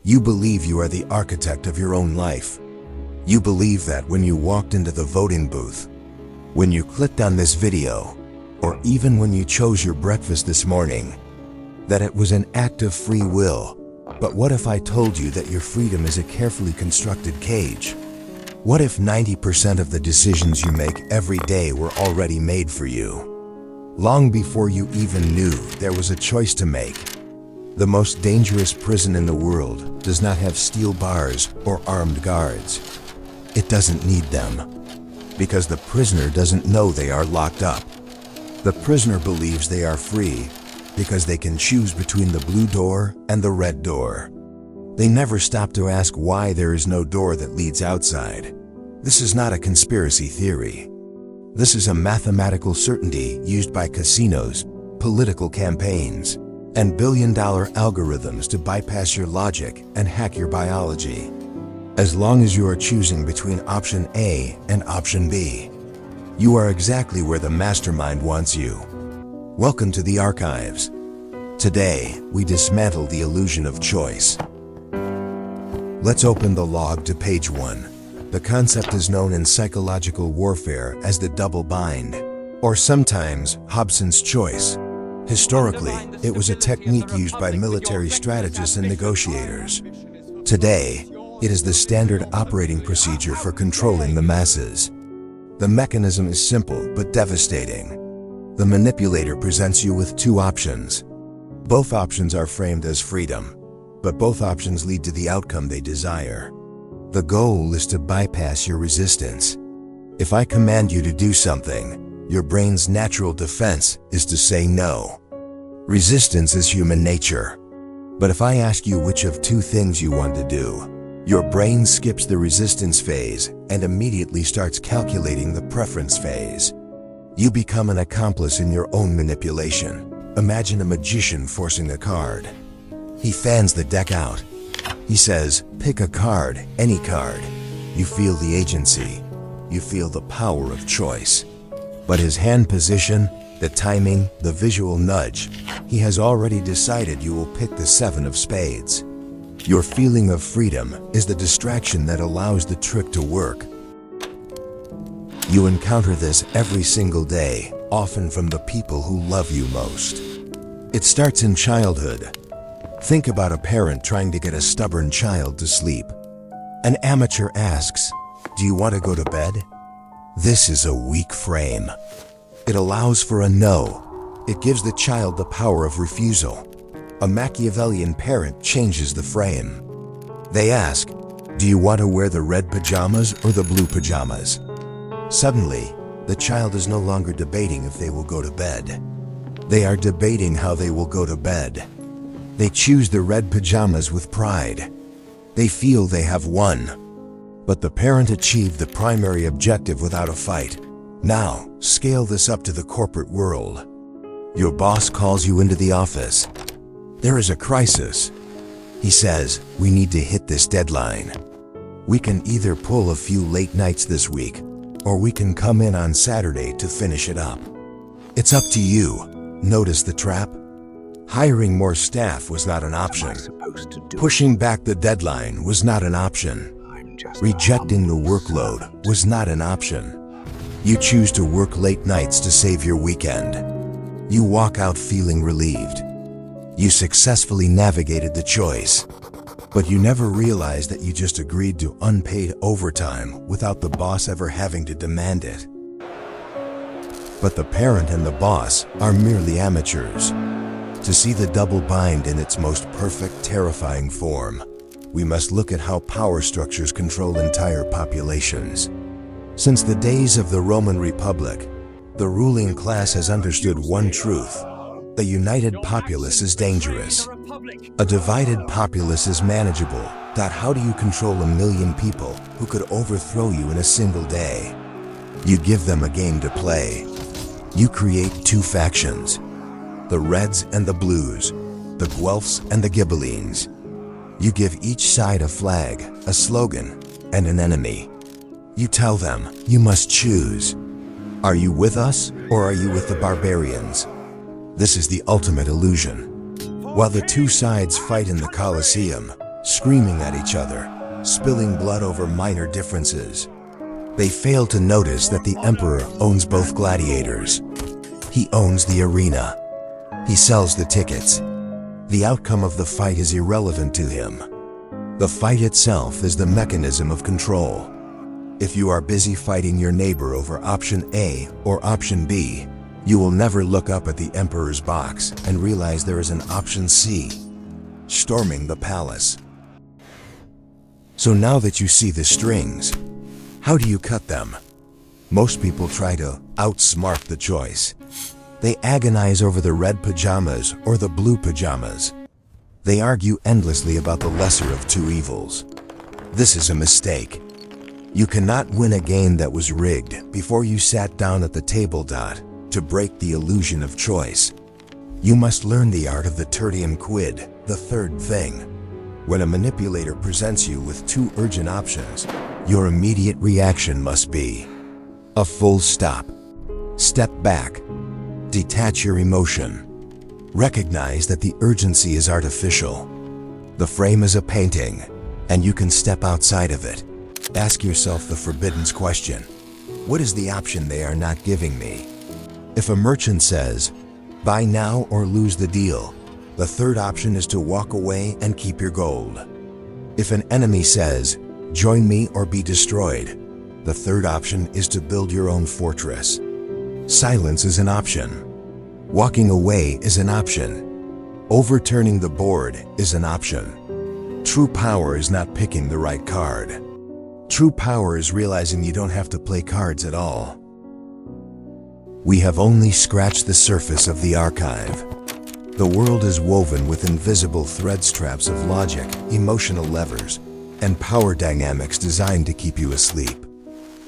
You believe you are the architect of your own life. You believe that when you walked into the voting booth, when you clicked on this video, or even when you chose your breakfast this morning, that it was an act of free will. But what if I told you that your freedom is a carefully constructed cage? What if 90% of the decisions you make every day were already made for you, long before you even knew there was a choice to make? The most dangerous prison in the world does not have steel bars or armed guards. It doesn't need them, because the prisoner doesn't know they are locked up. The prisoner believes they are free because they can choose between the blue door and the red door. They never stop to ask why there is no door that leads outside. This is not a conspiracy theory. This is a mathematical certainty used by casinos, political campaigns, and billion-dollar algorithms to bypass your logic and hack your biology. As long as you are choosing between option A and option B, you are exactly where the mastermind wants you. Welcome to the archives. Today, we dismantle the illusion of choice. Let's open the log to page 1. The concept is known in psychological warfare as the double bind, or sometimes Hobson's choice. Historically, it was a technique used by military strategists and negotiators. Today, it is the standard operating procedure for controlling the masses. The mechanism is simple but devastating. The manipulator presents you with two options. Both options are framed as freedom, but both options lead to the outcome they desire. The goal is to bypass your resistance. If I command you to do something, your brain's natural defense is to say no. Resistance is human nature. But if I ask you which of two things you want to do, your brain skips the resistance phase and immediately starts calculating the preference phase. You become an accomplice in your own manipulation. Imagine a magician forcing a card. He fans the deck out. He says, pick a card, any card. You feel the agency. You feel the power of choice. But his hand position, the timing, the visual nudge, he has already decided you will pick the 7 of spades. Your feeling of freedom is the distraction that allows the trick to work. You encounter this every single day, often from the people who love you most. It starts in childhood. Think about a parent trying to get a stubborn child to sleep. An amateur asks, "Do you want to go to bed?" This is a weak frame. It allows for a no. It gives the child the power of refusal. A Machiavellian parent changes the frame. They ask, "Do you want to wear the red pajamas or the blue pajamas?" Suddenly, the child is no longer debating if they will go to bed. They are debating how they will go to bed. They choose the red pajamas with pride. They feel they have won. But the parent achieved the primary objective without a fight. Now, scale this up to the corporate world. Your boss calls you into the office. There is a crisis. He says, "We need to hit this deadline. We can either pull a few late nights this week, or we can come in on Saturday to finish it up. It's up to you." Notice the trap? Hiring more staff was not an option. Pushing back the deadline was not an option. Rejecting the workload was not an option. You choose to work late nights to save your weekend. You walk out feeling relieved. You successfully navigated the choice. But you never realized that you just agreed to unpaid overtime without the boss ever having to demand it. But the parent and the boss are merely amateurs. To see the double bind in its most perfect, terrifying form, we must look at how power structures control entire populations. Since the days of the Roman Republic, the ruling class has understood one truth: the united populace is dangerous. A divided populace is manageable. How do you control 1,000,000 people who could overthrow you in a single day? You give them a game to play. You create two factions, the Reds and the Blues, the Guelphs and the Ghibellines. You give each side a flag, a slogan, and an enemy. You tell them, you must choose. Are you with us, or are you with the barbarians? This is the ultimate illusion. While the two sides fight in the Colosseum, screaming at each other, spilling blood over minor differences. They fail to notice that the emperor owns both gladiators. He owns the arena. He sells the tickets. The outcome of the fight is irrelevant to him. The fight itself is the mechanism of control. If you are busy fighting your neighbor over option A or option B, you will never look up at the emperor's box and realize there is an option C, storming the palace. So now that you see the strings, how do you cut them? Most people try to outsmart the choice. They agonize over the red pajamas or the blue pajamas. They argue endlessly about the lesser of two evils. This is a mistake. You cannot win a game that was rigged before you sat down at the table. To break the illusion of choice, you must learn the art of the tertium quid, the third thing. When a manipulator presents you with two urgent options, your immediate reaction must be a full stop. Step back. Detach your emotion. Recognize that the urgency is artificial. The frame is a painting, and you can step outside of it. Ask yourself the forbidden question. What is the option they are not giving me? If a merchant says, buy now or lose the deal, the third option is to walk away and keep your gold. If an enemy says, join me or be destroyed, the third option is to build your own fortress. Silence is an option. Walking away is an option. Overturning the board is an option. True power is not picking the right card. True power is realizing you don't have to play cards at all. We have only scratched the surface of the archive. The world is woven with invisible thread straps of logic, emotional levers, and power dynamics designed to keep you asleep.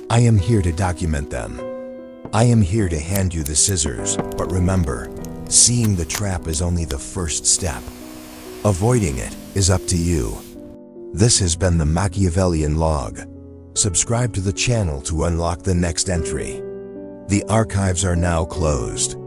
I am here to document them. I am here to hand you the scissors, but remember, seeing the trap is only the first step. Avoiding it is up to you. This has been the Machiavellian Log. Subscribe to the channel to unlock the next entry. The archives are now closed.